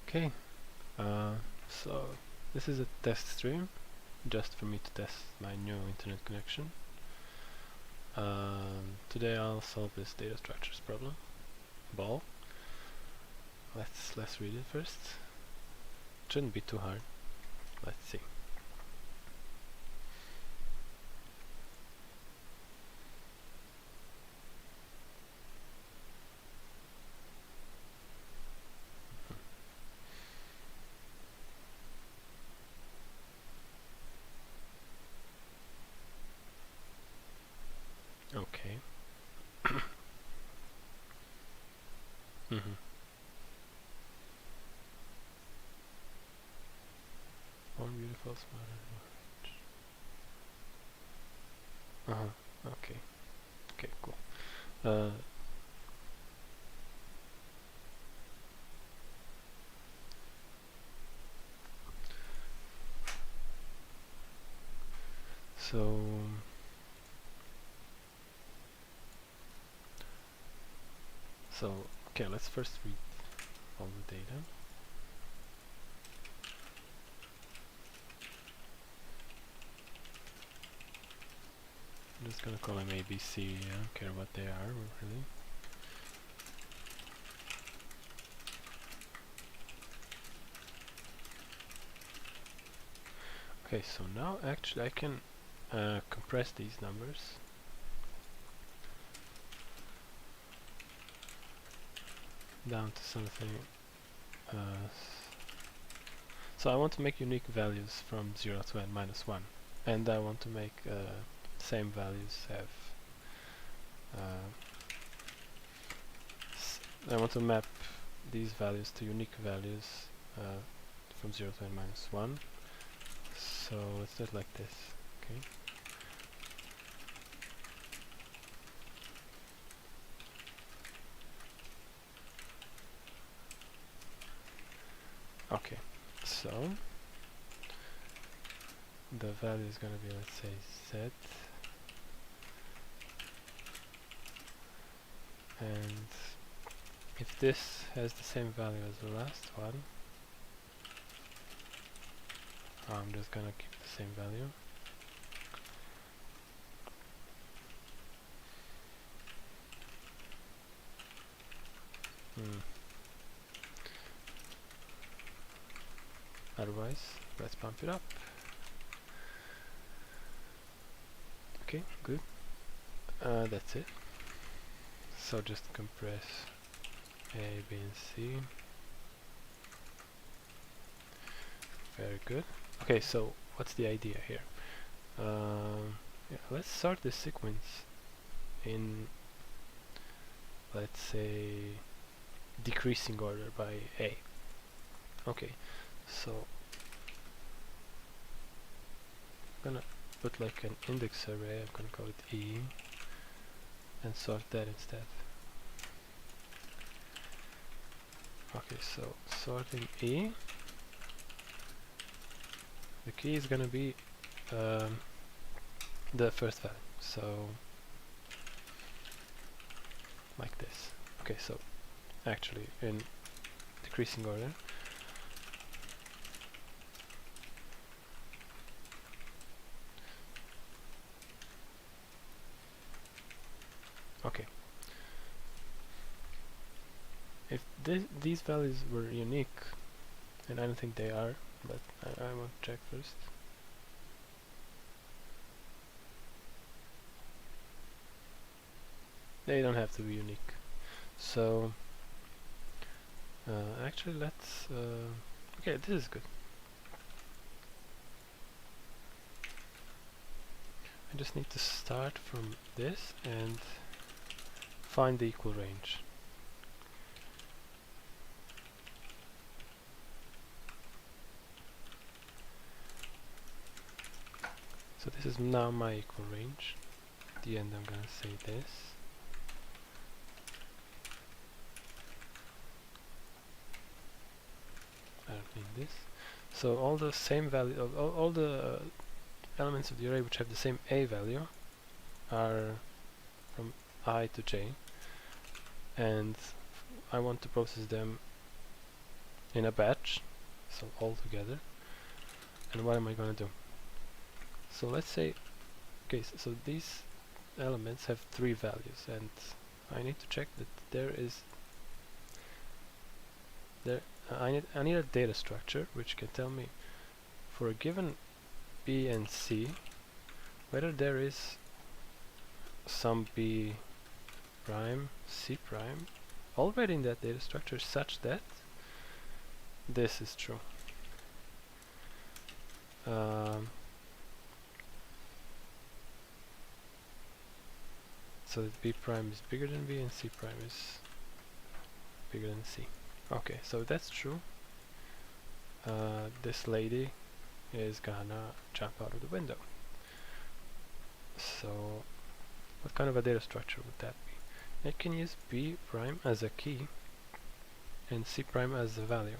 Okay, so this is a test stream, just for me to test my new internet connection. Today I'll solve this data structures problem. Ball. Let's read it first. Shouldn't be too hard. Let's see. Okay. One beautiful smart. Okay. Okay. Cool. So okay. Let's first read all the data. I'm just gonna call them A, B, C. I don't care what they are really. Okay, so now actually I can compress these numbers. Down to something. So I want to make unique values from 0 to n minus 1. And I want to make same values have I want to map these values to unique values from 0 to n minus 1. So let's do it like this. Okay. Okay, so the value is going to be, let's say, z, and if this has the same value as the last one, I'm just going to keep the same value. Otherwise, let's pump it up. Okay, good. That's it. So just compress A, B, and C. Very good. Okay, so what's the idea here? Yeah, let's sort this sequence in, let's say, decreasing order by A. Okay, so I'm gonna put like an index array, I'm gonna call it E, and sort that instead. Okay, so sorting E, the key is gonna be the first value, so like this. Okay, so actually in decreasing order, okay, if these values were unique, and I don't think they are, but I want to check first. They don't have to be unique. So actually let's okay, this is good. I just need to start from this and find the equal range. So this is now my equal range. At the end I'm gonna say this. I don't mean this. So all the same value of all the elements of the array which have the same A value are from I to j, and I want to process them in a batch, so all together. And what am I going to do? So let's say, okay, so these elements have 3 values, and I need to check that there is I need a data structure which can tell me for a given B and C whether there is some B prime, C prime already in that data structure such that this is true. So that B prime is bigger than B and C prime is bigger than C. Okay, so that's true. This lady is gonna jump out of the window. So what kind of a data structure would that be? I can use B prime as a key and C prime as a value.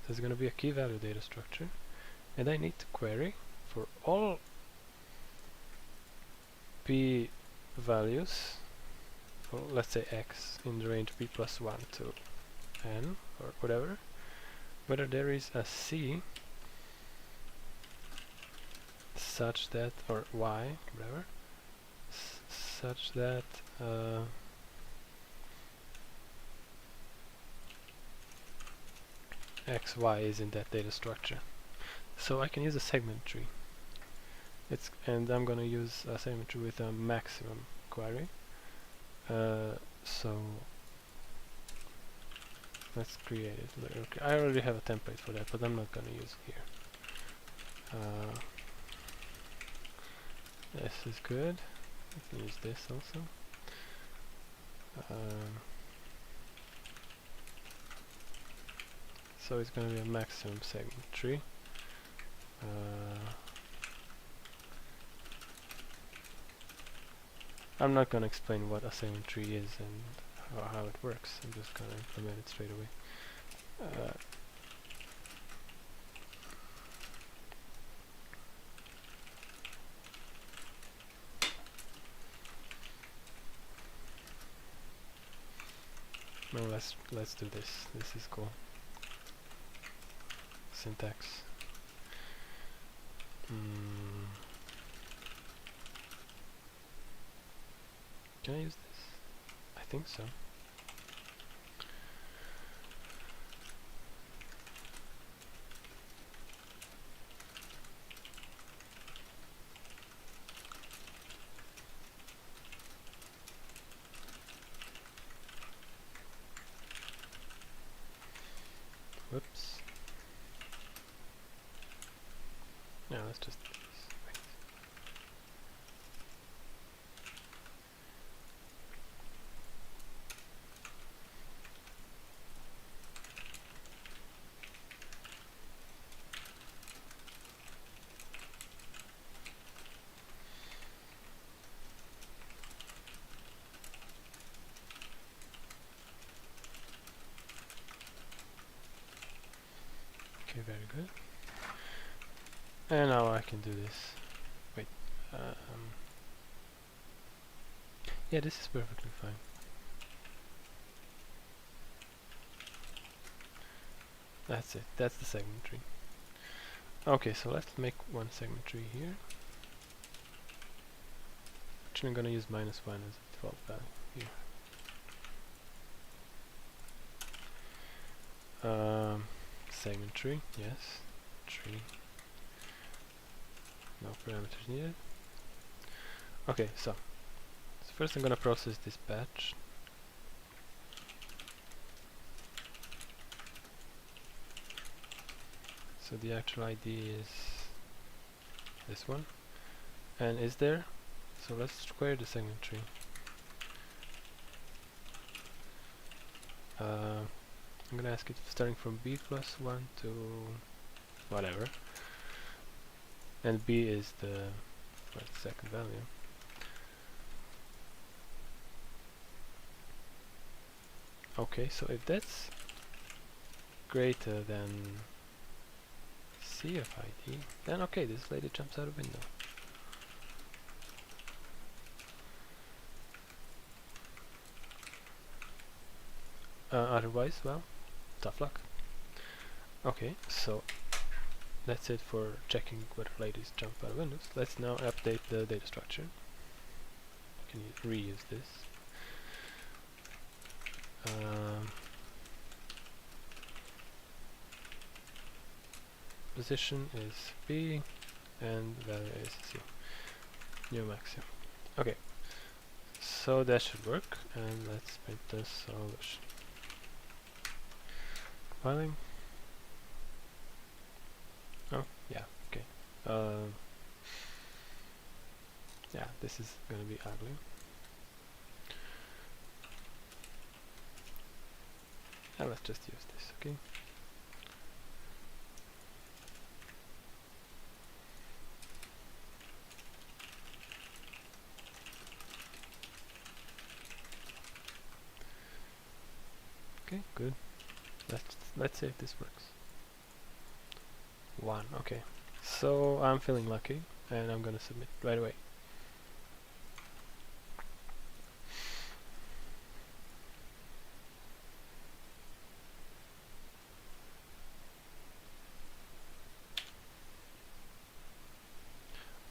So it's going to be a key value data structure, and I need to query for all B values, or let's say X in the range B plus 1 to N or whatever, whether there is a C such that, or Y, whatever, such that X, Y is in that data structure. So I can use a segment tree. And I'm gonna use a segment tree with a maximum query. So let's create it. Okay, I already have a template for that, but I'm not gonna use it here. This is good. I can use this also. So it's going to be a maximum segment tree. I'm not going to explain what a segment tree is and how it works. I'm just going to implement it straight away. No, let's do this. This is cool. Syntax. Can I use this? I think so. Whoops. Yeah, let's just do this. Wait. Okay, very good. And now I can do this. Wait. Yeah, this is perfectly fine. That's it. That's the segment tree. Okay, so let's make one segment tree here. Actually, I'm gonna use -1 as a default value here. Segment tree, yes. Tree. No parameters needed. Okay, so first I'm gonna process this batch. So the actual ID is this one, and is there. So let's square the segment tree. I'm gonna ask it starting from B plus 1 to whatever, and B is the second value. Okay, so if that's greater than C of ID, then okay, this lady jumps out of window. Otherwise, well, tough luck. Okay, so that's it for checking whether ladies jump out of windows. Let's now update the data structure. Can you reuse this? Position is B and value is C. New maximum. Okay, so that should work, and let's print the solution. Compiling. Oh, yeah, okay. Yeah, this is gonna be ugly. And let's just use this, okay? Okay, good. Let's see if this works. 1, okay. So I'm feeling lucky, and I'm gonna submit right away.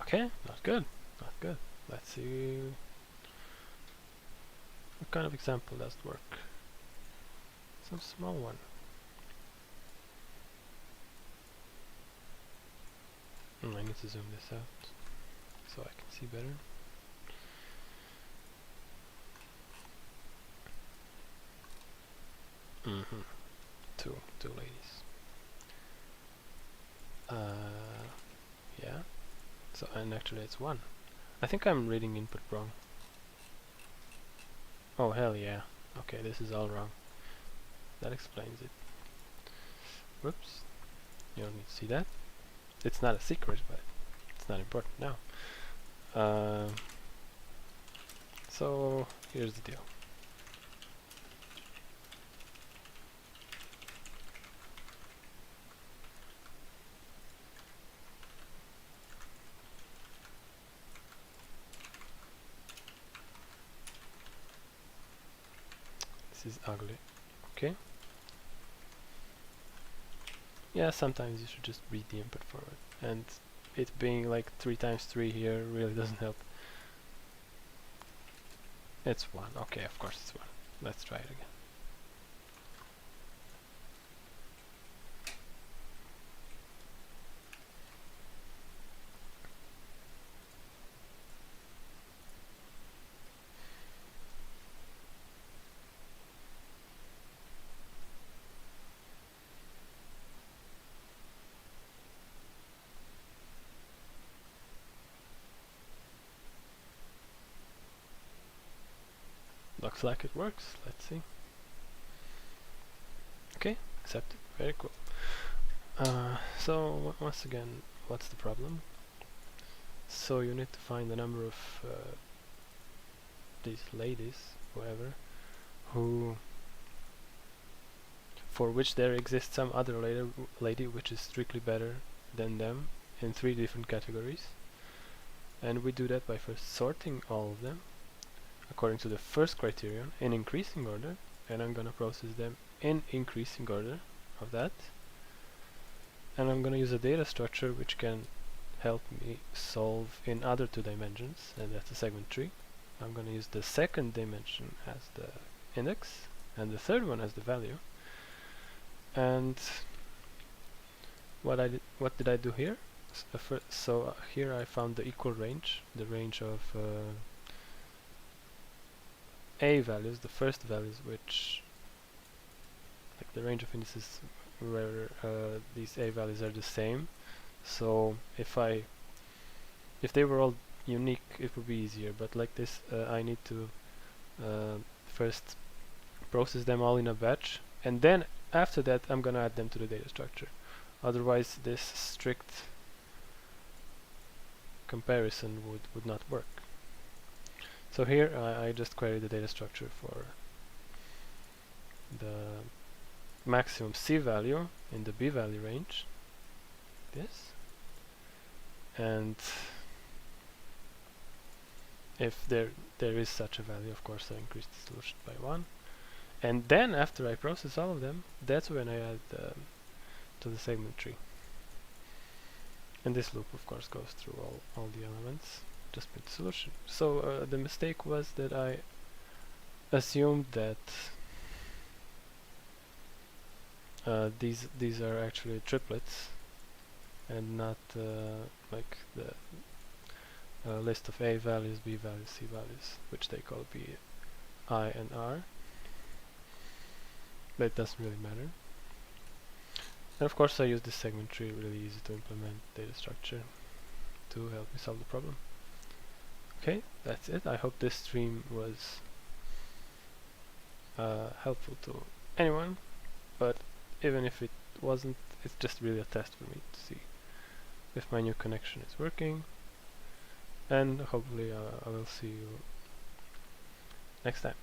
Okay, not good, not good. Let's see what kind of example does work. Some small one. I need to zoom this out so I can see better. Two ladies. Yeah. So, and actually it's 1. I think I'm reading input wrong. Oh hell yeah. Okay, this is all wrong. That explains it. Whoops. You don't need to see that. It's not a secret, but it's not important now. So here's the deal. This is ugly. Okay. Yeah, sometimes you should just read the input forward, and it being like 3 times 3 here really doesn't help. It's 1. Okay, of course it's 1. Let's try it again. Looks like it works. Let's see. Okay, accepted. Very cool. So once again, what's the problem? So you need to find the number of these ladies, whoever, who for which there exists some other lady which is strictly better than them in 3 different categories. And we do that by first sorting all of them according to the first criterion in increasing order, and I'm gonna process them in increasing order of that. And I'm gonna use a data structure which can help me solve in other 2 dimensions, and that's a segment tree. I'm gonna use the second dimension as the index and the third one as the value. And what did I do here? So here I found the equal range, the range of A values, the first values, which like the range of indices where these A values are the same. So if they were all unique, it would be easier, but like this I need to first process them all in a batch, and then after that I'm gonna add them to the data structure. Otherwise this strict comparison would not work. So here I just query the data structure for the maximum C value in the B value range, this, and if there is such a value, of course I increase the solution by 1, and then after I process all of them, that's when I add to the segment tree. And this loop of course goes through all the elements. Just print the solution. So the mistake was that I assumed that these are actually triplets and not like the list of A values, B values, C values, which they call B, I and R. But it doesn't really matter. And of course I use this segment tree, really easy to implement data structure to help me solve the problem. Okay, that's it. I hope this stream was helpful to anyone, but even if it wasn't, it's just really a test for me to see if my new connection is working, and hopefully I will see you next time.